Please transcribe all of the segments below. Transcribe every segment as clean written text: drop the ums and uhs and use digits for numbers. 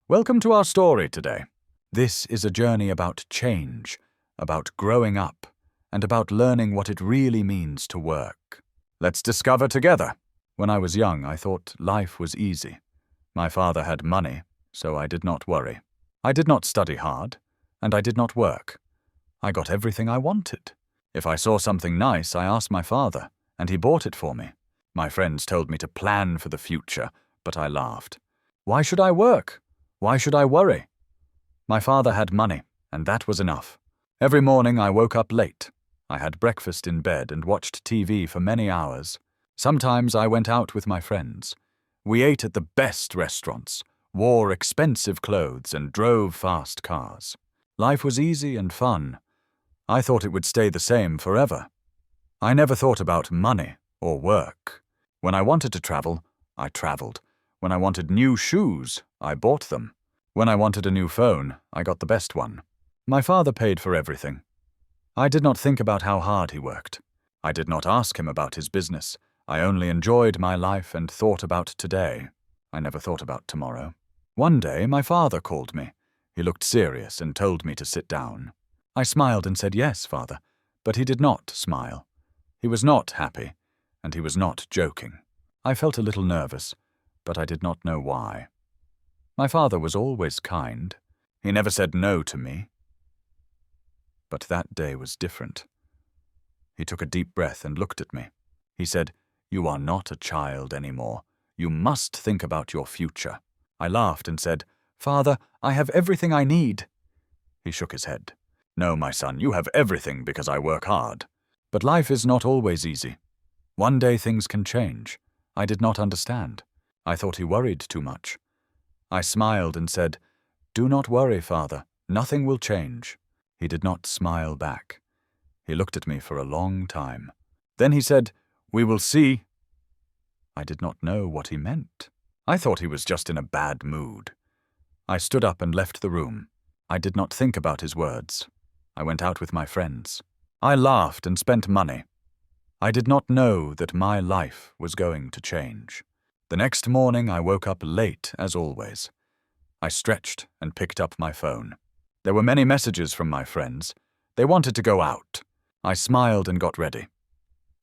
Welcome to our story today. This is a journey about change, about growing up, and about learning what it really means to work. Let's discover together. When I was young, I thought life was easy. My father had money, so I did not worry. I did not study hard, and I did not work. I got everything I wanted. If I saw something nice, I asked my father, and he bought it for me. My friends told me to plan for the future, but I laughed. Why should I work? Why should I worry? My father had money, and that was enough. Every morning I woke up late. I had breakfast in bed and watched TV for many hours. Sometimes I went out with my friends. We ate at the best restaurants, wore expensive clothes, and drove fast cars. Life was easy and fun. I thought it would stay the same forever. I never thought about money or work. When I wanted to travel, I traveled. When I wanted new shoes, I bought them. When I wanted a new phone, I got the best one. My father paid for everything. I did not think about how hard he worked. I did not ask him about his business. I only enjoyed my life and thought about today. I never thought about tomorrow. One day, my father called me. He looked serious and told me to sit down. I smiled and said, "Yes, father," but he did not smile. He was not happy, and he was not joking. I felt a little nervous, but I did not know why. My father was always kind. He never said no to me. But that day was different. He took a deep breath and looked at me. He said, "You are not a child anymore. You must think about your future." I laughed and said, "Father, I have everything I need." He shook his head. "No, my son, you have everything because I work hard. But life is not always easy. One day things can change." I did not understand. I thought he worried too much. I smiled and said, "Do not worry, father. Nothing will change." He did not smile back. He looked at me for a long time. Then he said, "We will see." I did not know what he meant. I thought he was just in a bad mood. I stood up and left the room. I did not think about his words. I went out with my friends. I laughed and spent money. I did not know that my life was going to change. The next morning I woke up late as always. I stretched and picked up my phone. There were many messages from my friends. They wanted to go out. I smiled and got ready.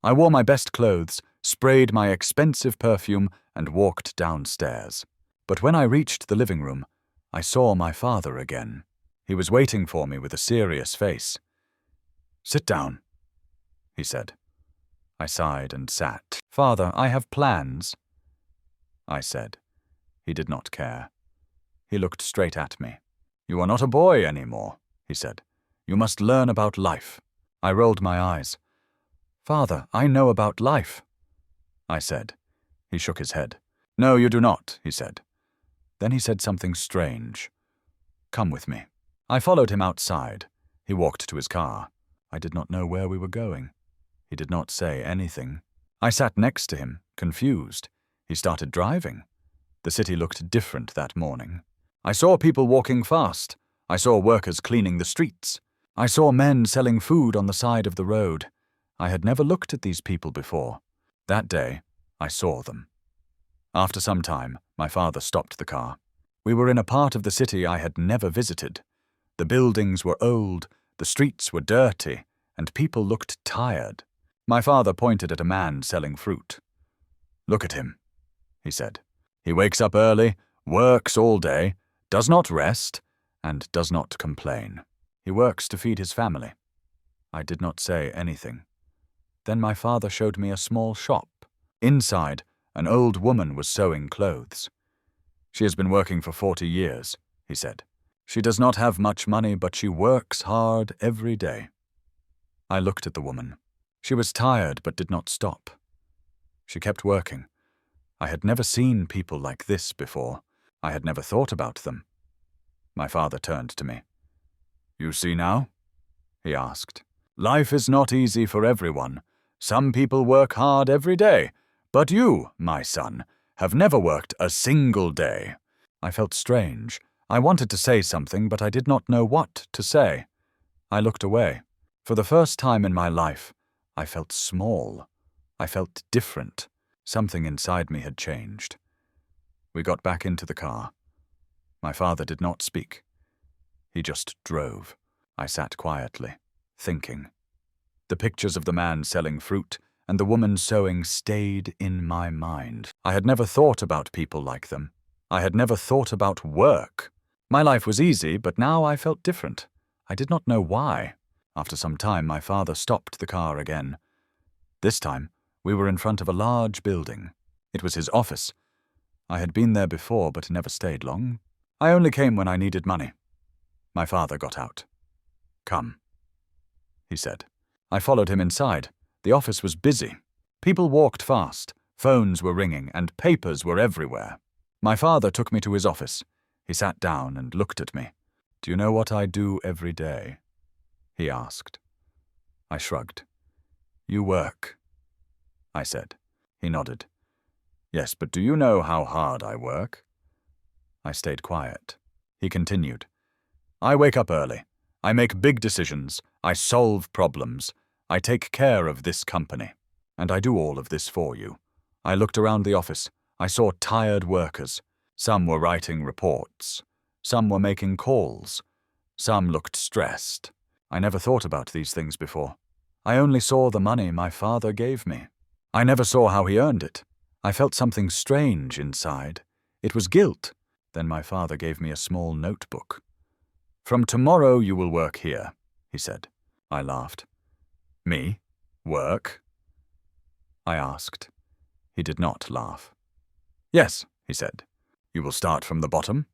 I wore my best clothes, sprayed my expensive perfume, and walked downstairs. But when I reached the living room, I saw my father again. He was waiting for me with a serious face. "Sit down," he said. I sighed and sat. "Father, I have plans," I said. He did not care. He looked straight at me. "You are not a boy anymore," he said. "You must learn about life." I rolled my eyes. "Father, I know about life," I said. He shook his head. "No, you do not," he said. Then he said something strange. "Come with me." I followed him outside. He walked to his car. I did not know where we were going. He did not say anything. I sat next to him, confused. He started driving. The city looked different that morning. I saw people walking fast. I saw workers cleaning the streets. I saw men selling food on the side of the road. I had never looked at these people before. That day, I saw them. After some time, my father stopped the car. We were in a part of the city I had never visited. The buildings were old, the streets were dirty, and people looked tired. My father pointed at a man selling fruit. "Look at him," he said. "He wakes up early, works all day, does not rest, and does not complain. He works to feed his family." I did not say anything. Then my father showed me a small shop. Inside, an old woman was sewing clothes. "She has been working for 40 years, he said. "She does not have much money, but she works hard every day." I looked at the woman. She was tired but did not stop. She kept working. I had never seen people like this before. I had never thought about them. My father turned to me. "You see now?" he asked. "Life is not easy for everyone. Some people work hard every day, but you, my son, have never worked a single day." I felt strange. I wanted to say something, but I did not know what to say. I looked away. For the first time in my life, I felt small. I felt different. Something inside me had changed. We got back into the car. My father did not speak. He just drove. I sat quietly, thinking. The pictures of the man selling fruit and the woman sewing stayed in my mind. I had never thought about people like them. I had never thought about work. My life was easy, but now I felt different. I did not know why. After some time, my father stopped the car again. This time, we were in front of a large building. It was his office. I had been there before, but never stayed long. I only came when I needed money. My father got out. "Come," he said. I followed him inside. The office was busy. People walked fast. Phones were ringing, and papers were everywhere. My father took me to his office. He sat down and looked at me. "Do you know what I do every day?" he asked. I shrugged. "You work," I said. He nodded. "Yes, but do you know how hard I work?" I stayed quiet. He continued. "I wake up early. I make big decisions. I solve problems. I take care of this company. And I do all of this for you." I looked around the office. I saw tired workers. Some were writing reports. Some were making calls. Some looked stressed. I never thought about these things before. I only saw the money my father gave me. I never saw how he earned it. I felt something strange inside. It was guilt. Then my father gave me a small notebook. "From tomorrow you will work here," he said. I laughed. "Me? Work?" I asked. He did not laugh. "Yes," he said. "You will start from the bottom.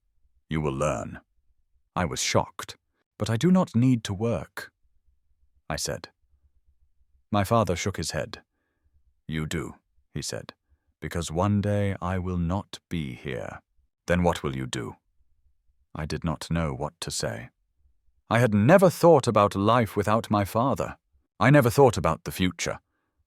You will learn." I was shocked. "But I do not need to work," I said. My father shook his head. "You do," he said, "because one day I will not be here." "Then what will you do?" I did not know what to say. I had never thought about life without my father. I never thought about the future.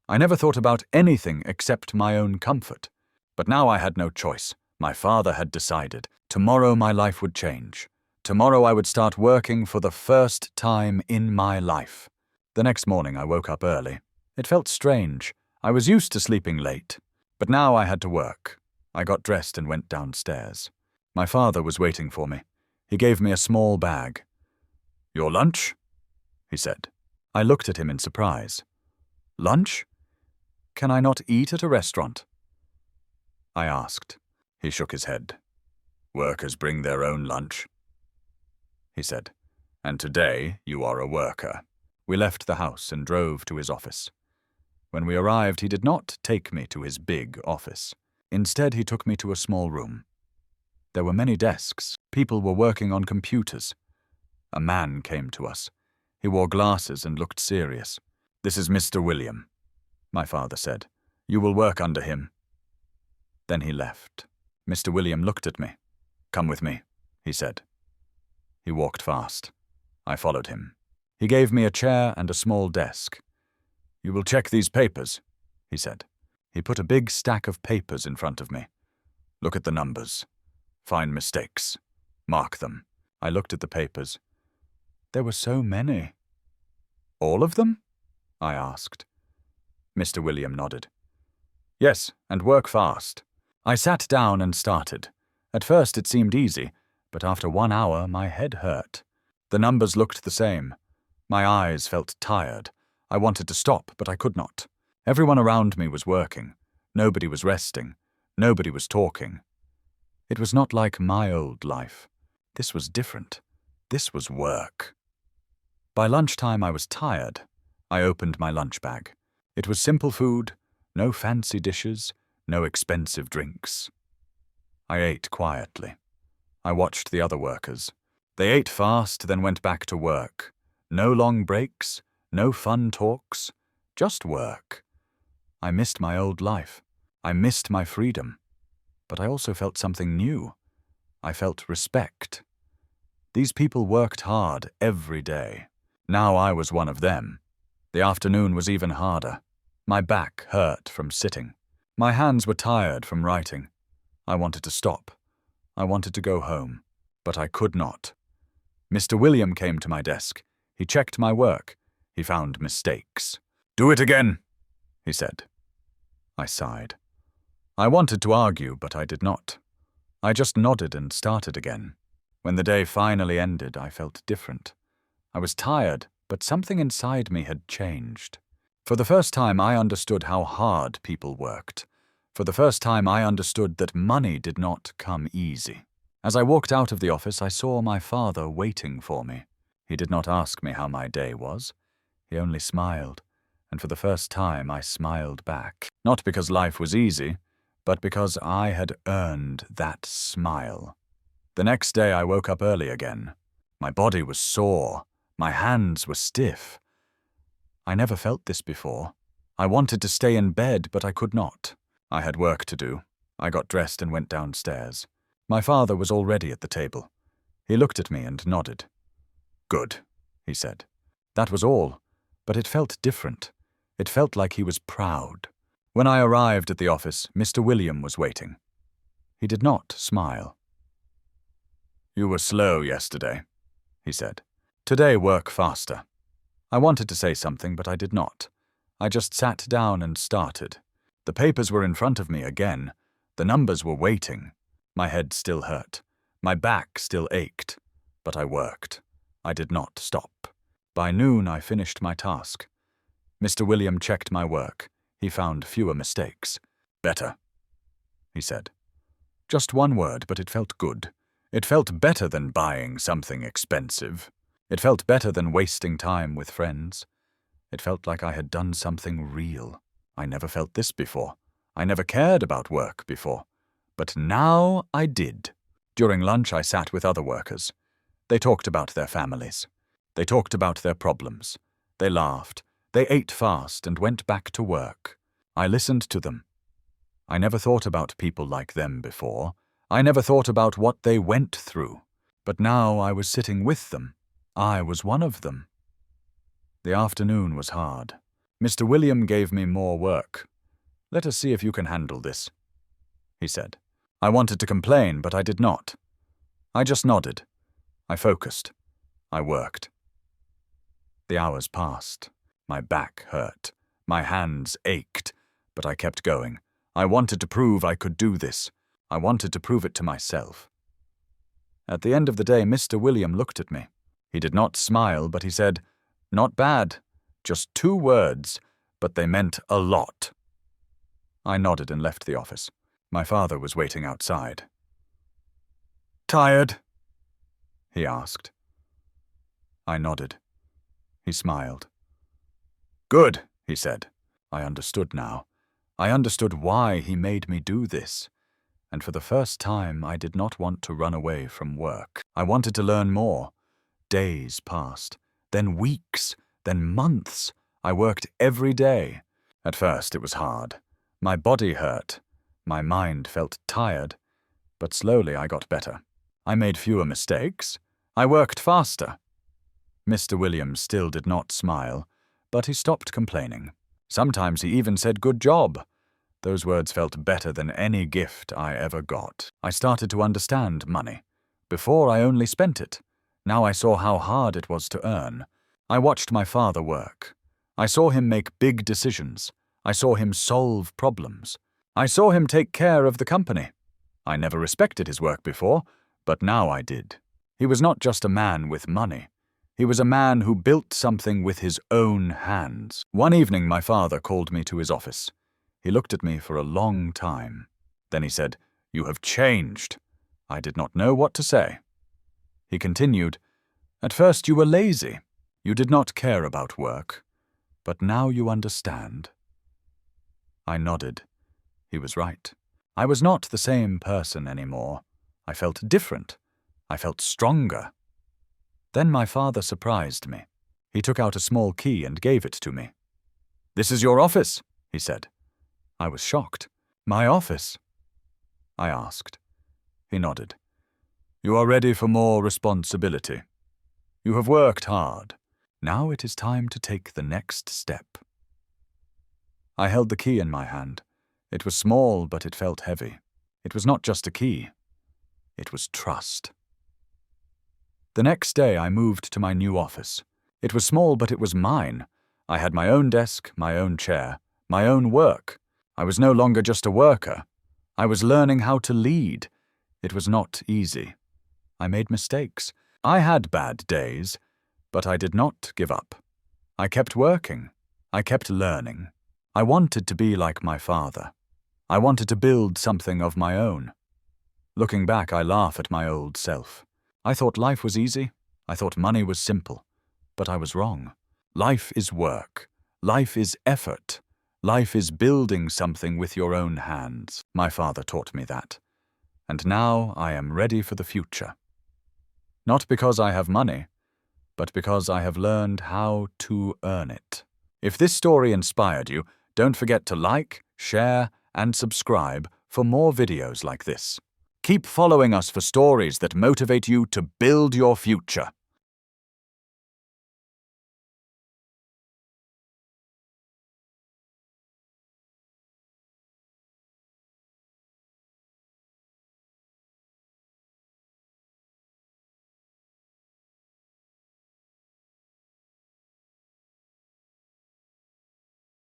I never thought about anything except my own comfort. But now I had no choice. My father had decided. Tomorrow my life would change. Tomorrow I would start working for the first time in my life. The next morning I woke up early. It felt strange. I was used to sleeping late. But now I had to work. I got dressed and went downstairs. My father was waiting for me. He gave me a small bag. "Your lunch?" he said. I looked at him in surprise. "Lunch? Can I not eat at a restaurant?" I asked. He shook his head. "Workers bring their own lunch," he said. "And today you are a worker." We left the house and drove to his office. When we arrived, he did not take me to his big office. Instead, he took me to a small room. There were many desks. People were working on computers. A man came to us. He wore glasses and looked serious. "This is Mr. William," my father said. "You will work under him." Then he left. Mr. William looked at me. "Come with me," he said. He walked fast. I followed him. He gave me a chair and a small desk. "You will check these papers," he said. He put a big stack of papers in front of me. "Look at the numbers. Find mistakes. Mark them." I looked at the papers. There were so many. "All of them?" I asked. Mr. William nodded. "Yes, and work fast." I sat down and started. At first it seemed easy, but after 1 hour my head hurt. The numbers looked the same. My eyes felt tired. I wanted to stop, but I could not. Everyone around me was working. Nobody was resting. Nobody was talking. It was not like my old life. This was different. This was work. By lunchtime I was tired. I opened my lunch bag. It was simple food, no fancy dishes, no expensive drinks. I ate quietly. I watched the other workers. They ate fast, then went back to work. No long breaks, no fun talks, just work. I missed my old life. I missed my freedom. But I also felt something new. I felt respect. These people worked hard every day. Now I was one of them. The afternoon was even harder. My back hurt from sitting. My hands were tired from writing. I wanted to stop. I wanted to go home. But I could not. Mr. William came to my desk. He checked my work. He found mistakes. "Do it again," he said. I sighed. I wanted to argue, but I did not. I just nodded and started again. When the day finally ended, I felt different. I was tired, but something inside me had changed. For the first time, I understood how hard people worked. For the first time, I understood that money did not come easy. As I walked out of the office, I saw my father waiting for me. He did not ask me how my day was. He only smiled, and for the first time I smiled back. Not because life was easy, but because I had earned that smile. The next day I woke up early again. My body was sore. My hands were stiff. I never felt this before. I wanted to stay in bed, but I could not. I had work to do. I got dressed and went downstairs. My father was already at the table. He looked at me and nodded. "Good," he said. That was all, but it felt different. It felt like he was proud. When I arrived at the office, Mr. William was waiting. He did not smile. "You were slow yesterday," he said. "Today work faster." I wanted to say something, but I did not. I just sat down and started. The papers were in front of me again. The numbers were waiting. My head still hurt. My back still ached. But I worked. I did not stop. By noon, I finished my task. Mr. William checked my work. He found fewer mistakes. "Better," he said. Just one word, but it felt good. It felt better than buying something expensive. It felt better than wasting time with friends. It felt like I had done something real. I never felt this before. I never cared about work before. But now I did. During lunch, I sat with other workers. They talked about their families. They talked about their problems. They laughed. They ate fast and went back to work. I listened to them. I never thought about people like them before. I never thought about what they went through. But now I was sitting with them. I was one of them. The afternoon was hard. Mr. William gave me more work. "Let us see if you can handle this," he said. I wanted to complain, but I did not. I just nodded. I focused. I worked. The hours passed. My back hurt. My hands ached, but I kept going. I wanted to prove I could do this. I wanted to prove it to myself. At the end of the day, Mr. William looked at me. He did not smile, but he said, "Not bad. Just 2 words, but they meant a lot." I nodded and left the office. My father was waiting outside. "Tired?" he asked. I nodded. He smiled. "Good," he said. I understood now. I understood why he made me do this. And for the first time, I did not want to run away from work. I wanted to learn more. Days passed, then weeks, then months. I worked every day. At first, it was hard. My body hurt. My mind felt tired. But slowly, I got better. I made fewer mistakes. I worked faster. Mr. Williams still did not smile, but he stopped complaining. Sometimes he even said, "Good job." Those words felt better than any gift I ever got. I started to understand money. Before, I only spent it. Now I saw how hard it was to earn. I watched my father work. I saw him make big decisions. I saw him solve problems. I saw him take care of the company. I never respected his work before, but now I did. He was not just a man with money. He was a man who built something with his own hands. One evening, my father called me to his office. He looked at me for a long time. Then he said, "You have changed." I did not know what to say. He continued, "At first you were lazy. You did not care about work. But now you understand." I nodded. He was right. I was not the same person anymore. I felt different. I felt stronger. Then my father surprised me. He took out a small key and gave it to me. "This is your office," he said. I was shocked. "My office?" I asked. He nodded. "You are ready for more responsibility. You have worked hard. Now it is time to take the next step." I held the key in my hand. It was small, but it felt heavy. It was not just a key. It was trust. The next day, I moved to my new office. It was small, but it was mine. I had my own desk, my own chair, my own work. I was no longer just a worker. I was learning how to lead. It was not easy. I made mistakes. I had bad days, but I did not give up. I kept working. I kept learning. I wanted to be like my father. I wanted to build something of my own. Looking back, I laugh at my old self. I thought life was easy. I thought money was simple. But I was wrong. Life is work. Life is effort. Life is building something with your own hands. My father taught me that. And now I am ready for the future. Not because I have money, but because I have learned how to earn it. If this story inspired you, don't forget to like, share, and subscribe for more videos like this. Keep following us for stories that motivate you to build your future.